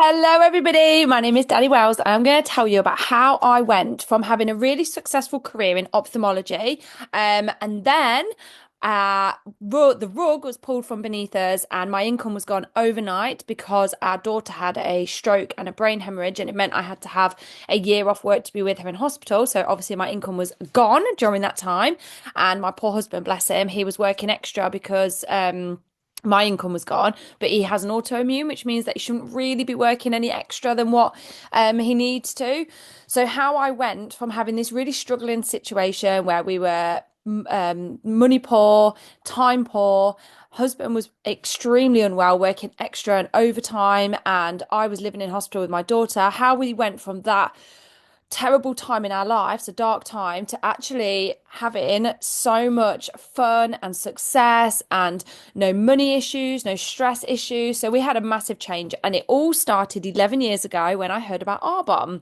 Hello, everybody. My name is Danni Wells, and I'm going to tell you about how I went from having a really successful career in ophthalmology, and then the rug was pulled from beneath us, and my income was gone overnight because our daughter had a stroke and a brain hemorrhage, and it meant I had to have a year off work to be with her in hospital. So obviously, my income was gone during that time, and my poor husband, bless him, he was working extra because my income was gone, but he has an autoimmune, which means that he shouldn't really be working any extra than what he needs to. So, how I went from having this really struggling situation where we were money poor, time poor, husband was extremely unwell, working extra and overtime, and I was living in hospital with my daughter. How we went from that terrible time in our lives, a dark time, to actually having so much fun and success and no money issues, no stress issues. So we had a massive change, and it all started 11 years ago when I heard about arbonne.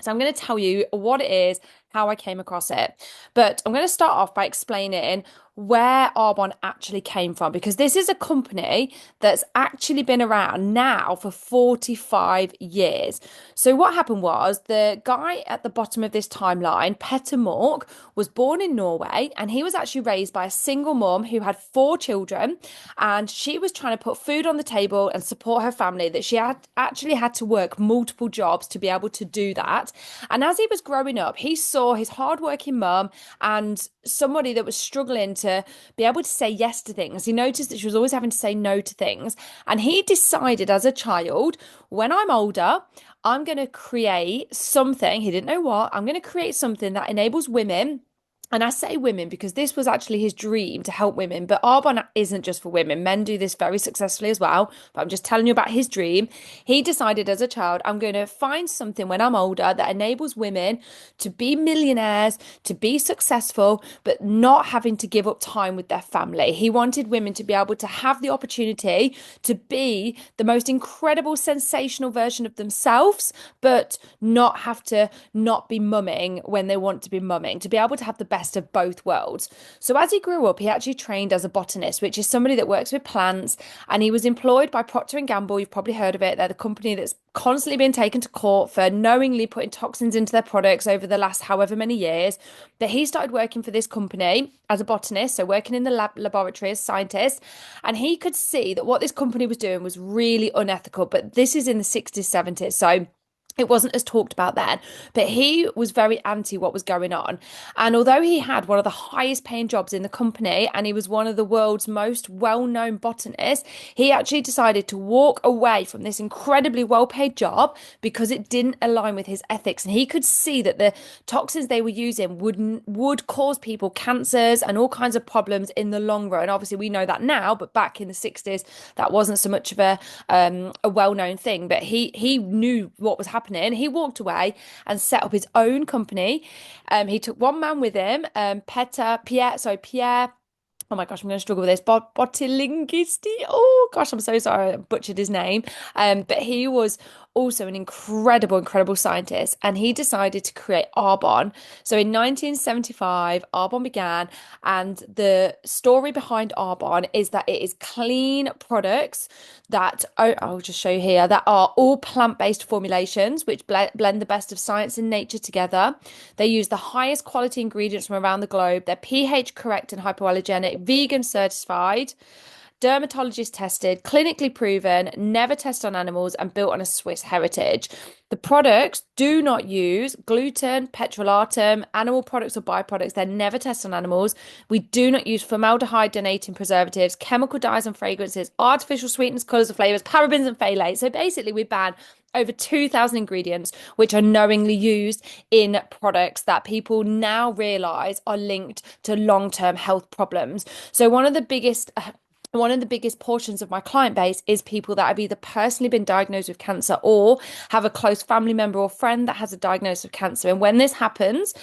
So I'm going to tell you what it is, how I came across it. But I'm going to start off by explaining where arbonne actually came from, because this is a company that's actually been around now for 45 years. So what happened was the guy at the bottom of this timeline, Petter Mork, was born in Norway, and he was actually raised by a single mom who had four children, and she was trying to put food on the table and support her family, that she had actually had to work multiple jobs to be able to do that. And as he was growing up, he saw his hardworking mum and somebody that was struggling to be able to say yes to things. He noticed that she was always having to say no to things. And he decided as a child, when I'm older, I'm going to create something. He didn't know what. I'm going to create something that enables women. And I say women because this was actually his dream, to help women. But arbonne isn't just for women. Men do this very successfully as well. But I'm just telling you about his dream. He decided as a child, I'm going to find something when I'm older that enables women to be millionaires, to be successful, but not having to give up time with their family. He wanted women to be able to have the opportunity to be the most incredible, sensational version of themselves, but not have to not be mumming when they want to be mumming, to be able to have the best of both worlds. So as he grew up, he actually trained as a botanist, which is somebody that works with plants, and he was employed by Procter and Gamble. You've probably heard of it. They're the company that's constantly been taken to court for knowingly putting toxins into their products over the last however many years. That he started working for this company as a botanist, so working in the laboratory as scientist, and he could see that what this company was doing was really unethical. But this is in the 60s, 70s, so it wasn't as talked about then, but he was very anti what was going on. And although he had one of the highest paying jobs in the company and he was one of the world's most well-known botanists, he actually decided to walk away from this incredibly well-paid job because it didn't align with his ethics. And he could see that the toxins they were using would cause people cancers and all kinds of problems in the long run. Obviously, we know that now, but back in the 60s, that wasn't so much of a well-known thing. But he knew what was happening. He walked away and set up his own company. He took one man with him, Pierre. Oh my gosh, I'm going to struggle with this. Bottilingisti. Oh gosh, I'm so sorry, I butchered his name. But he was also an incredible scientist, and he decided to create arbonne. So in 1975, arbonne began, and the story behind arbonne is that it is clean products that, oh, I'll just show you here, that are all plant-based formulations which blend the best of science and nature together. They use the highest quality ingredients from around the globe. They're pH correct and hypoallergenic, vegan certified, dermatologist tested, clinically proven, never tested on animals, and built on a Swiss heritage. The products do not use gluten, petrolatum, animal products or byproducts. They're never tested on animals. We do not use formaldehyde, donating preservatives, chemical dyes and fragrances, artificial sweeteners, colours and flavours, parabens and phthalates. So basically, we ban over 2,000 ingredients which are knowingly used in products that people now realise are linked to long-term health problems. So one of the biggest portions of my client base is people that have either personally been diagnosed with cancer or have a close family member or friend that has a diagnosis of cancer. And when this happens,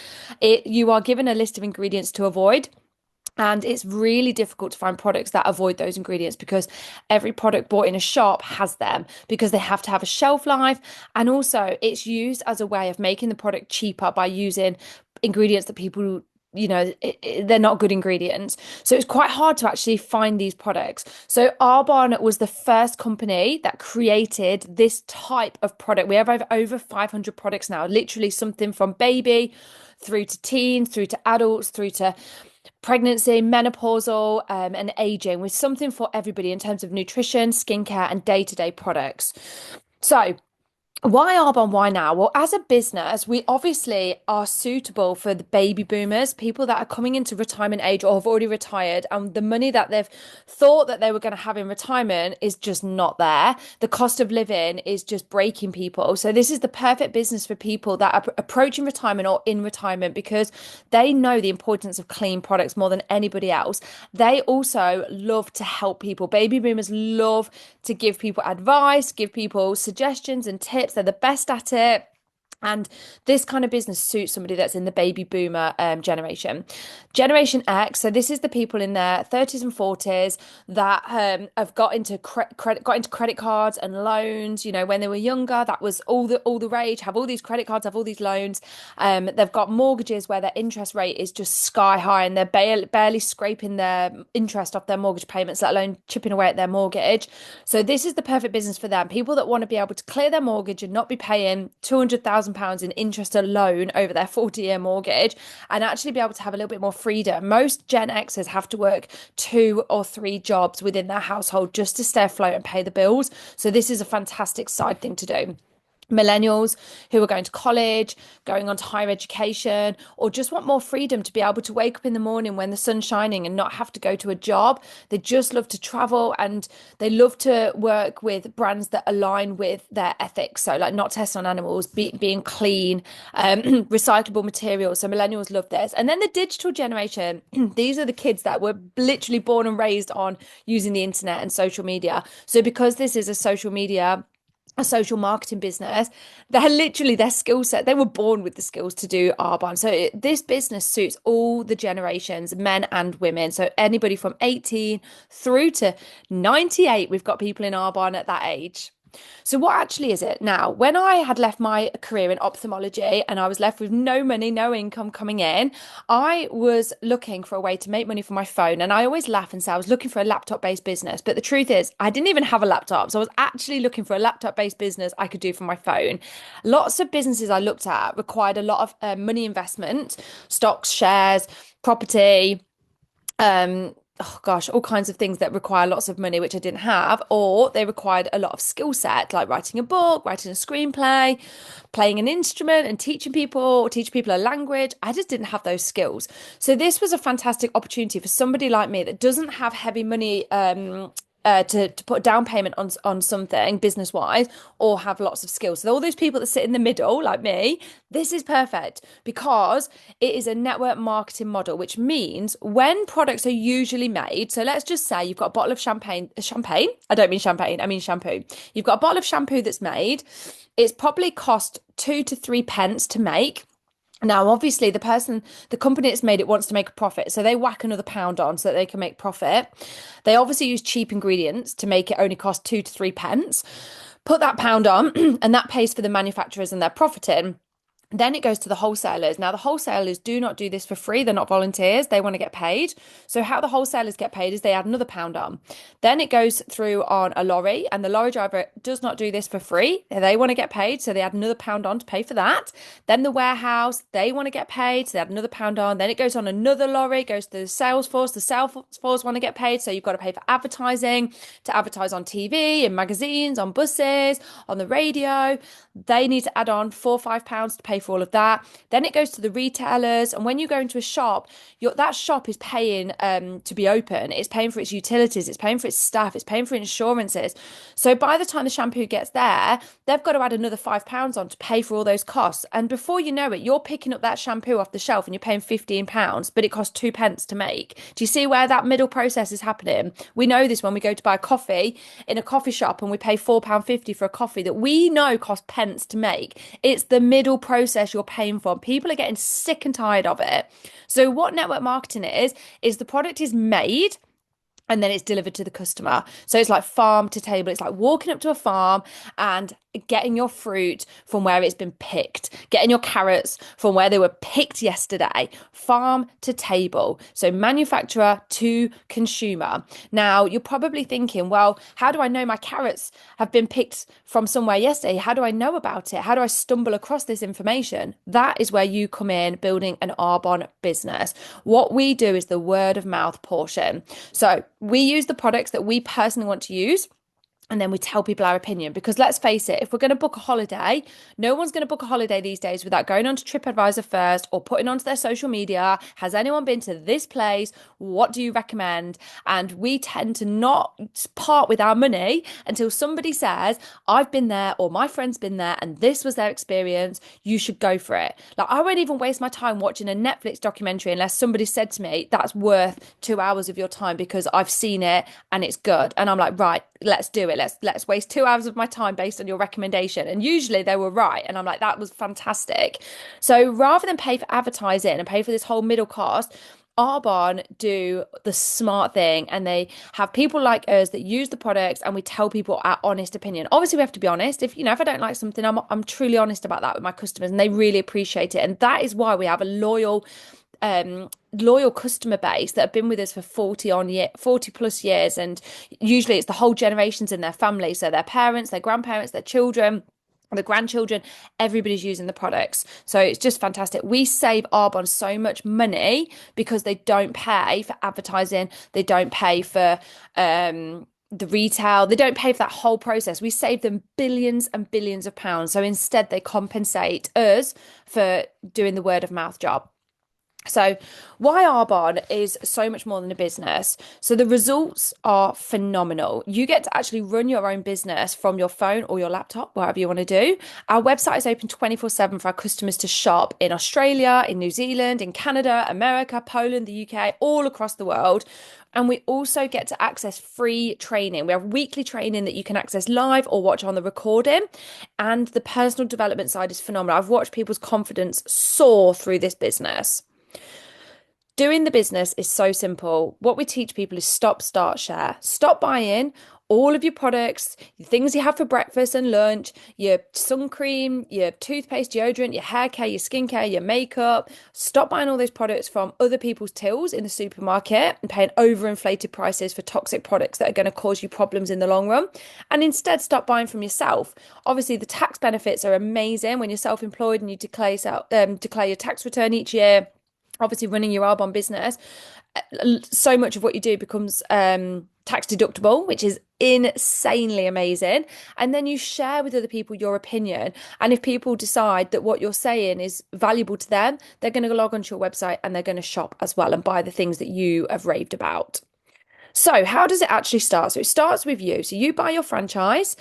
you are given a list of ingredients to avoid. And it's really difficult to find products that avoid those ingredients, because every product bought in a shop has them, because they have to have a shelf life. And also, it's used as a way of making the product cheaper by using ingredients that people they're not good ingredients. So it's quite hard to actually find these products. So Arbonne was the first company that created this type of product. We have over 500 products now, literally something from baby through to teens, through to adults, through to pregnancy, menopausal, and aging, with something for everybody in terms of nutrition, skincare, and day-to-day products. So why Arbonne? Why now? Well, as a business, we obviously are suitable for the baby boomers, people that are coming into retirement age or have already retired, and the money that they've thought that they were going to have in retirement is just not there. The cost of living is just breaking people. So this is the perfect business for people that are approaching retirement or in retirement, because they know the importance of clean products more than anybody else. They also love to help people. Baby boomers love to give people advice, give people suggestions and tips. They're the best at it. And this kind of business suits somebody that's in the baby boomer generation. Generation X, so this is the people in their 30s and 40s that have got into credit cards and loans. When they were younger, that was all the rage. Have all these credit cards, have all these loans. They've got mortgages where their interest rate is just sky high, and they're barely scraping their interest off their mortgage payments, let alone chipping away at their mortgage. So this is the perfect business for them. People that want to be able to clear their mortgage and not be paying £200,000 in interest alone over their 40-year mortgage, and actually be able to have a little bit more freedom. Most Gen Xers have to work 2 or 3 jobs within their household just to stay afloat and pay the bills. So this is a fantastic side thing to do. Millennials who are going to college, going on to higher education, or just want more freedom to be able to wake up in the morning when the sun's shining and not have to go to a job. They just love to travel, and they love to work with brands that align with their ethics. So like not testing on animals, being clean, recyclable materials. So millennials love this. And then the digital generation, these are the kids that were literally born and raised on using the internet and social media. So because this is a social marketing business, they're literally their skill set. They were born with the skills to do Arbonne. So this business suits all the generations, men and women. So anybody from 18 through to 98, we've got people in Arbonne at that age. So what actually is it now? When I had left my career in ophthalmology and I was left with no money, no income coming in, I was looking for a way to make money from my phone. And I always laugh and say I was looking for a laptop-based business. But the truth is, I didn't even have a laptop. So I was actually looking for a laptop-based business I could do from my phone. Lots of businesses I looked at required a lot of money investment, stocks, shares, property, oh gosh, all kinds of things that require lots of money, which I didn't have, or they required a lot of skill set, like writing a book, writing a screenplay, playing an instrument and teaching people, or teach people a language. I just didn't have those skills. So this was a fantastic opportunity for somebody like me that doesn't have heavy money to put a down payment on something business wise, or have lots of skills. So all those people that sit in the middle, like me, this is perfect because it is a network marketing model, which means when products are usually made. So let's just say you've got a bottle of champagne. I don't mean champagne. I mean shampoo. You've got a bottle of shampoo that's made. It's probably cost 2 to 3 pence to make. Now, obviously, the company that's made it wants to make a profit. So they whack another pound on so that they can make profit. They obviously use cheap ingredients to make it only cost 2 to 3 pence. Put that pound on, and that pays for the manufacturers and their profiting. Then it goes to the wholesalers. Now, the wholesalers do not do this for free. They're not volunteers. They want to get paid. So how the wholesalers get paid is they add another pound on. Then it goes through on a lorry, and the lorry driver does not do this for free. They want to get paid. So they add another pound on to pay for that. Then the warehouse, they want to get paid. So they add another pound on. Then it goes on another lorry, it goes to the sales force. The sales force want to get paid. So you've got to pay for advertising, to advertise on TV, in magazines, on buses, on the radio. They need to add on £4 or £5 to pay for all of that. Then it goes to the retailers, and when you go into a shop, that shop is paying to be open. It's paying for its utilities, it's paying for its staff, it's paying for insurances. So by the time the shampoo gets there, they've got to add another £5 on to pay for all those costs. And before you know it, you're picking up that shampoo off the shelf and you're paying £15, but it costs 2 pence to make. Do you see where that middle process is happening? We know this when we go to buy a coffee in a coffee shop and we pay £4.50 for a coffee that we know costs pence to make. It's the middle process you're paying for. People are getting sick and tired of it. So what network marketing is the product is made, and then it's delivered to the customer. So it's like farm to table. It's like walking up to a farm and getting your fruit from where it's been picked, getting your carrots from where they were picked yesterday, farm to table. So manufacturer to consumer. Now, you're probably thinking, well, how do I know my carrots have been picked from somewhere yesterday? How do I know about it? How do I stumble across this information? That is where you come in building an Arbonne business. What we do is the word of mouth portion. So we use the products that we personally want to use. And then we tell people our opinion because let's face it, if we're going to book a holiday, no one's going to book a holiday these days without going onto TripAdvisor first or putting onto their social media. Has anyone been to this place? What do you recommend? And we tend to not part with our money until somebody says, I've been there or my friend's been there and this was their experience. You should go for it. Like, I won't even waste my time watching a Netflix documentary unless somebody said to me, that's worth 2 hours of your time because I've seen it and it's good. And I'm like, right, let's do it. Let's waste 2 hours of my time based on your recommendation. And usually they were right. And I'm like, that was fantastic. So rather than pay for advertising and pay for this whole middle cost, Arbonne do the smart thing and they have people like us that use the products and we tell people our honest opinion. Obviously, we have to be honest. If I don't like something, I'm truly honest about that with my customers and they really appreciate it. And that is why we have a loyal customer base that have been with us for 40 plus years, and usually it's the whole generations in their family, so their parents, their grandparents, their children, the grandchildren, everybody's using the products. So it's just fantastic. We save Arbonne so much money because they don't pay for advertising, they don't pay for the retail, they don't pay for that whole process. We save them billions and billions of pounds. So instead they compensate us for doing the word of mouth job. So why Arbonne is so much more than a business. So the results are phenomenal. You get to actually run your own business from your phone or your laptop, whatever you want to do. Our website is open 24/7 for our customers to shop in Australia, in New Zealand, in Canada, America, Poland, the UK, all across the world. And we also get to access free training. We have weekly training that you can access live or watch on the recording. And the personal development side is phenomenal. I've watched people's confidence soar through this business. Doing the business is so simple. What we teach people is stop, start, share. Stop buying all of your products, the things you have for breakfast and lunch, your sun cream, your toothpaste, deodorant, your hair care, your skincare, your makeup. Stop buying all those products from other people's tills in the supermarket and paying overinflated prices for toxic products that are going to cause you problems in the long run. And instead, stop buying from yourself. Obviously, the tax benefits are amazing when you're self-employed and you declare your tax return each year. Obviously, running your Arbonne business, so much of what you do becomes tax deductible, which is insanely amazing. And then you share with other people your opinion. And if people decide that what you're saying is valuable to them, they're going to log onto your website and they're going to shop as well and buy the things that you have raved about. So how does it actually start? So it starts with you. So you buy your franchise,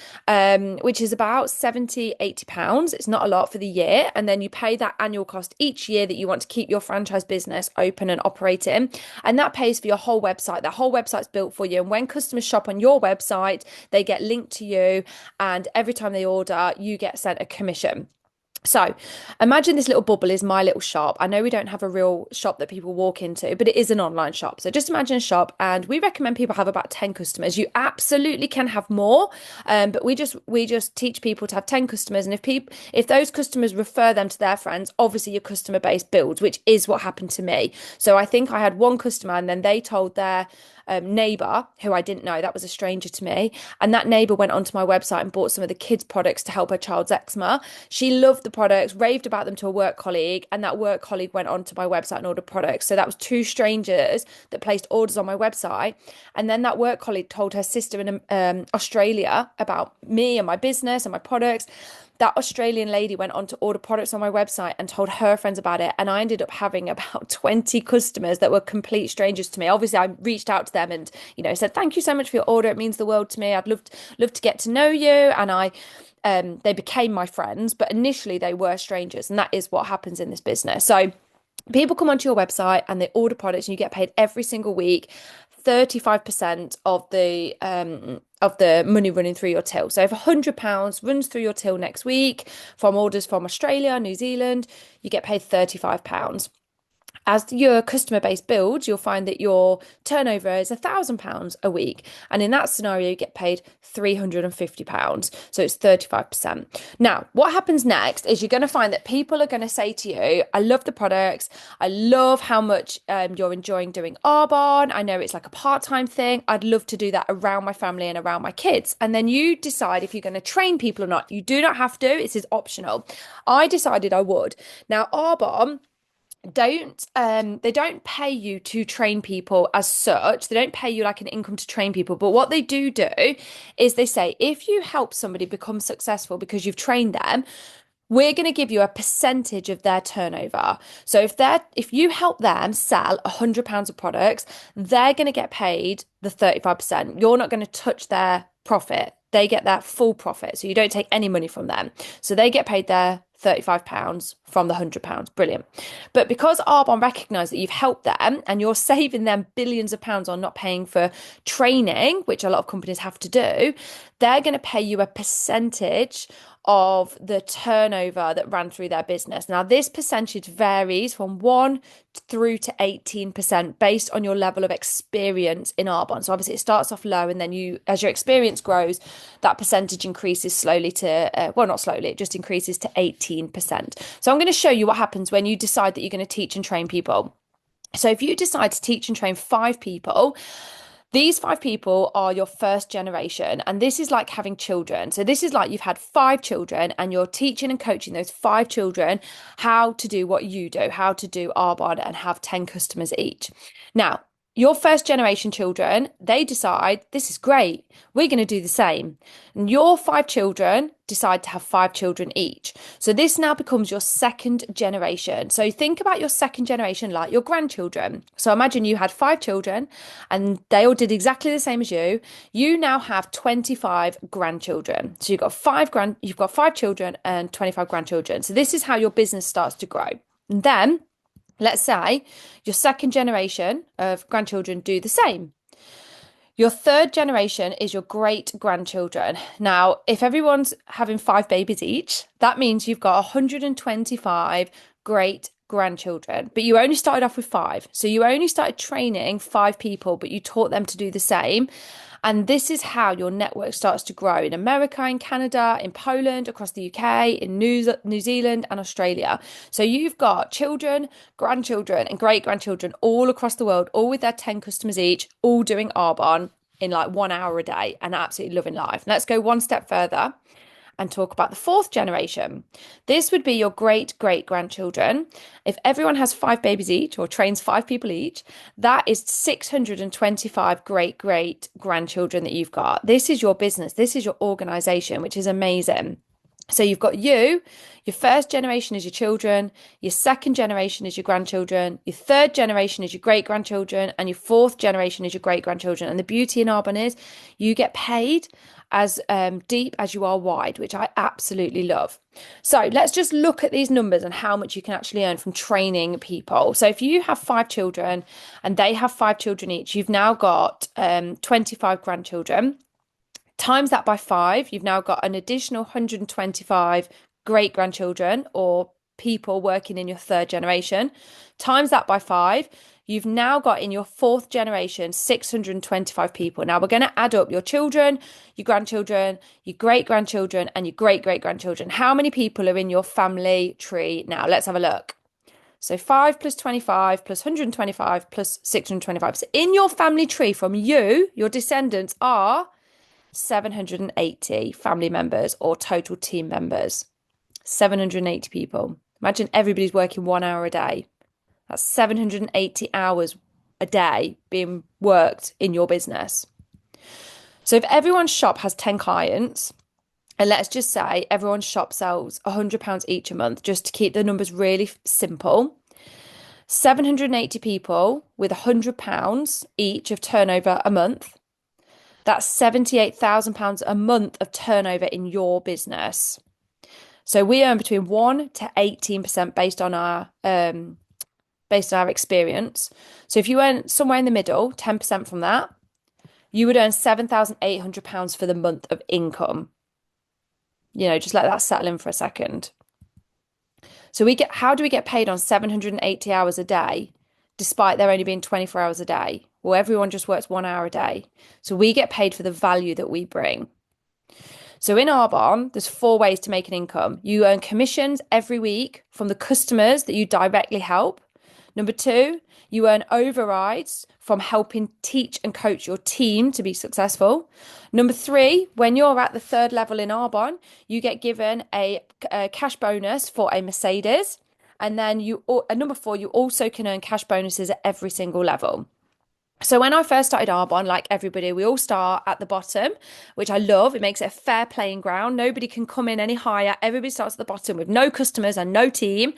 which is about 70, 80 pounds. It's not a lot for the year. And then you pay that annual cost each year that you want to keep your franchise business open and operating. And that pays for your whole website. That whole website's built for you. And when customers shop on your website, they get linked to you. And every time they order, you get sent a commission. So imagine this little bubble is my little shop. I know we don't have a real shop that people walk into, but it is an online shop. So just imagine a shop, and we recommend people have about 10 customers. You absolutely can have more, but we just teach people to have 10 customers. And if those customers refer them to their friends, obviously your customer base builds, which is what happened to me. So I think I had one customer, and then they told their neighbor who I didn't know, that was a stranger to me, and that neighbor went onto my website and bought some of the kids products to help her child's eczema. She loved the products, raved about them to a work colleague, and that work colleague went onto my website and ordered products. So that was two strangers that placed orders on my website, and then that work colleague told her sister in Australia about me and my business and my products. That Australian lady went on to order products on my website and told her friends about it. And I ended up having about 20 customers that were complete strangers to me. Obviously, I reached out to them and, said, thank you so much for your order. It means the world to me. I'd love to get to know you. And they became my friends, but initially they were strangers. And that is what happens in this business. So people come onto your website and they order products and you get paid every single week 35% of the money running through your till. So if £100 runs through your till next week from orders from Australia, New Zealand, you get paid £35. As your customer base builds, you'll find that your turnover is £1,000 a week. And in that scenario, you get paid £350. So it's 35%. Now, what happens next is you're going to find that people are going to say to you, I love the products. I love how much you're enjoying doing arbonne. I know it's like a part-time thing. I'd love to do that around my family and around my kids. And then you decide if you're going to train people or not. You do not have to. It is optional. I decided I would. Now, arbonne don't they don't pay you to train people as such. They don't pay you like an income to train people, but what they do is they say if you help somebody become successful because you've trained them, we're going to give you a percentage of their turnover. So if you help them sell £100 of products, they're going to get paid the 35%. You're not going to touch their profit. They get that full profit. So you don't take any money from them. So they get paid their £35 from the £100. Brilliant. But because Arbonne recognise that you've helped them and you're saving them billions of pounds on not paying for training, which a lot of companies have to do, they're going to pay you a percentage of the turnover that ran through their business. Now, this percentage varies from 1 through to 18% based on your level of experience in Arbonne. So obviously it starts off low and then as your experience grows, that percentage increases slowly to, well, not slowly, it just increases to 18%. So I'm going to show you what happens when you decide that you're going to teach and train people. So if you decide to teach and train 5 people, these 5 people are your first generation, and this is like having children. So this is like you've had 5 children and you're teaching and coaching those 5 children how to do what you do, how to do arbonne and have 10 customers each. Now, your first generation children, they decide, this is great, we're going to do the same. And your 5 children decide to have 5 children each. So this now becomes your second generation. So think about your second generation like your grandchildren. So imagine you had 5 children and they all did exactly the same as you. You now have 25 grandchildren. So you've got 5 children and 25 grandchildren. So this is how your business starts to grow. And then let's say your second generation of grandchildren do the same. Your third generation is your great grandchildren. Now, if everyone's having 5 babies each, that means you've got 125 great grandchildren, but you only started off with 5. So you only started training 5 people, but you taught them to do the same. And this is how your network starts to grow in America, in Canada, in Poland, across the UK, in New Zealand and Australia. So you've got children, grandchildren and great-grandchildren all across the world, all with their 10 customers each, all doing arbonne in like 1 hour a day and absolutely loving life. Let's go one step further and talk about the 4th generation. This would be your great-great-grandchildren. If everyone has 5 babies each or trains 5 people each, that is 625 great-great-grandchildren that you've got. This is your business. This is your organization, which is amazing. So you've got your first generation is your children, your second generation is your grandchildren, your third generation is your great-grandchildren, and your 4th generation is your great-grandchildren. And the beauty in arbonne is you get paid as deep as you are wide, which I absolutely love. So let's just look at these numbers and how much you can actually earn from training people. So if you have 5 children and they have 5 children each, you've now got 25 grandchildren. Times that by 5, you've now got an additional 125 great-grandchildren or people working in your 3rd generation. Times that by 5, you've now got in your 4th generation 625 people. Now we're going to add up your children, your grandchildren, your great-grandchildren and your great-great-grandchildren. How many people are in your family tree now? Let's have a look. So 5 plus 25 plus 125 plus 625. So in your family tree from you, your descendants are 780 family members or total team members. 780 people. Imagine everybody's working 1 hour a day. That's 780 hours a day being worked in your business. So if everyone's shop has 10 clients, and let's just say everyone's shop sells £100 each a month, just to keep the numbers really simple, 780 people with £100 each of turnover a month, that's £78,000 a month of turnover in your business. So we earn between 1 to 18% based on our experience. So if you earn somewhere in the middle, 10% from that, you would earn £7,800 for the month of income. You know, just let that settle in for a second. So how do we get paid on 780 hours a day, despite there only being 24 hours a day? Well, everyone just works 1 hour a day. So we get paid for the value that we bring. So in Arbonne, there's four ways to make an income. You earn commissions every week from the customers that you directly help. Number two, you earn overrides from helping teach and coach your team to be successful. Number three, when you're at the third level in Arbonne, you get given a cash bonus for a Mercedes. And then number four, you also can earn cash bonuses at every single level. So when I first started Arbonne, like everybody, we all start at the bottom, which I love. It makes it a fair playing ground. Nobody can come in any higher. Everybody starts at the bottom with no customers and no team.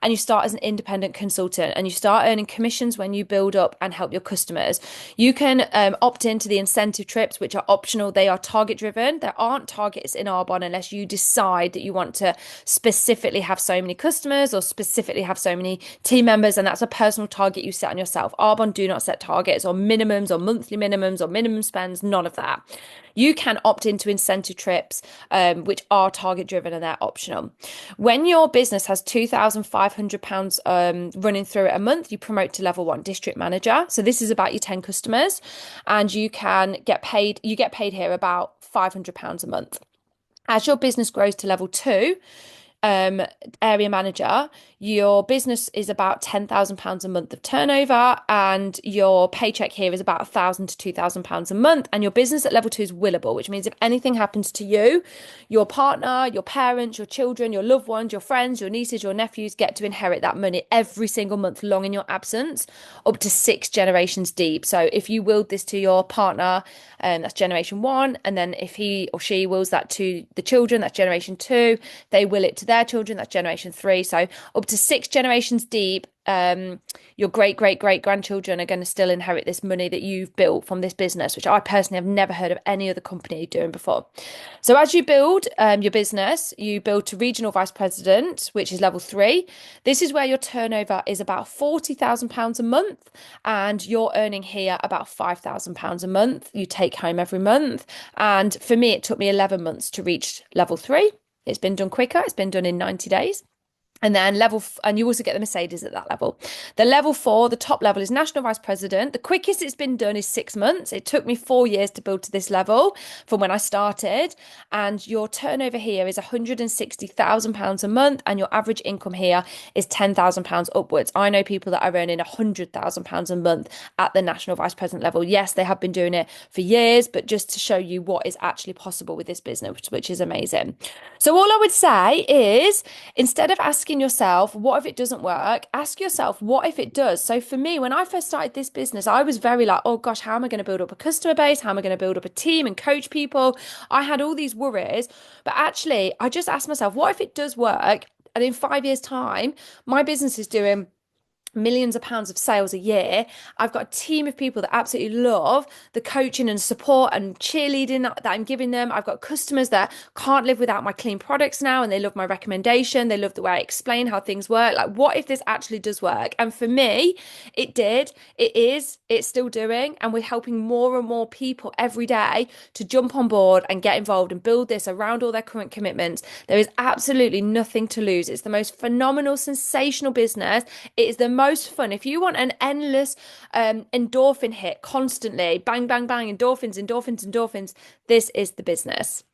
And you start as an independent consultant and you start earning commissions when you build up and help your customers. You can opt into the incentive trips, which are optional. They are target driven. There aren't targets in Arbonne unless you decide that you want to specifically have so many customers or specifically have so many team members. And that's a personal target you set on yourself. Arbonne do not set targets or minimums or monthly minimums or minimum spends, none of that. You can opt into incentive trips, which are target driven and they're optional. When your business has £2,500 running through it a month, you promote to level one district manager. So this is about your 10 customers and you get paid here about £500 a month. As your business grows to level two, area manager, your business is about £10,000 a month of turnover, and your paycheck here is about £1,000 to £2,000 a month. And your business at level two is willable, which means if anything happens to you, your partner, your parents, your children, your loved ones, your friends, your nieces, your nephews get to inherit that money every single month long in your absence, up to 6 generations deep. So if you willed this to your partner, that's generation one, and then if he or she wills that to the children, that's generation two, they will it to their children, that's generation three. So up to 6 generations deep, your great grandchildren are going to still inherit this money that you've built from this business, which I personally have never heard of any other company doing before. So as you build your business, you build to regional vice president, which is level three. This is where your turnover is about £40,000 a month, and you're earning here about £5,000 a month. You take home every month, and for me, it took me 11 months to reach level three. It's been done quicker. It's been done in 90 days. And then and you also get the Mercedes at that level. The level four, the top level, is national vice president. The quickest it's been done is 6 months. It took me 4 years to build to this level from when I started. And your turnover here is £160,000 a month, and your average income here is £10,000 upwards. I know people that are earning £100,000 a month at the national vice president level. Yes, they have been doing it for years, but just to show you what is actually possible with this business, which is amazing. So all I would say is, instead of asking yourself, what if it doesn't work? Ask yourself, what if it does? So for me, when I first started this business, I was very like, oh gosh, how am I going to build up a customer base? How am I going to build up a team and coach people? I had all these worries, but actually I just asked myself, what if it does work? And in 5 years' time, my business is doing millions of pounds of sales a year. I've got a team of people that absolutely love the coaching and support and cheerleading that I'm giving them. I've got customers that can't live without my clean products now, and they love my recommendation. They love the way I explain how things work. Like, what if this actually does work? And for me, it did. It's still doing. And we're helping more and more people every day to jump on board and get involved and build this around all their current commitments. There is absolutely nothing to lose. It's the most phenomenal, sensational business. It is the most fun. If you want an endless endorphin hit constantly, bang, bang, bang, endorphins, this is the business.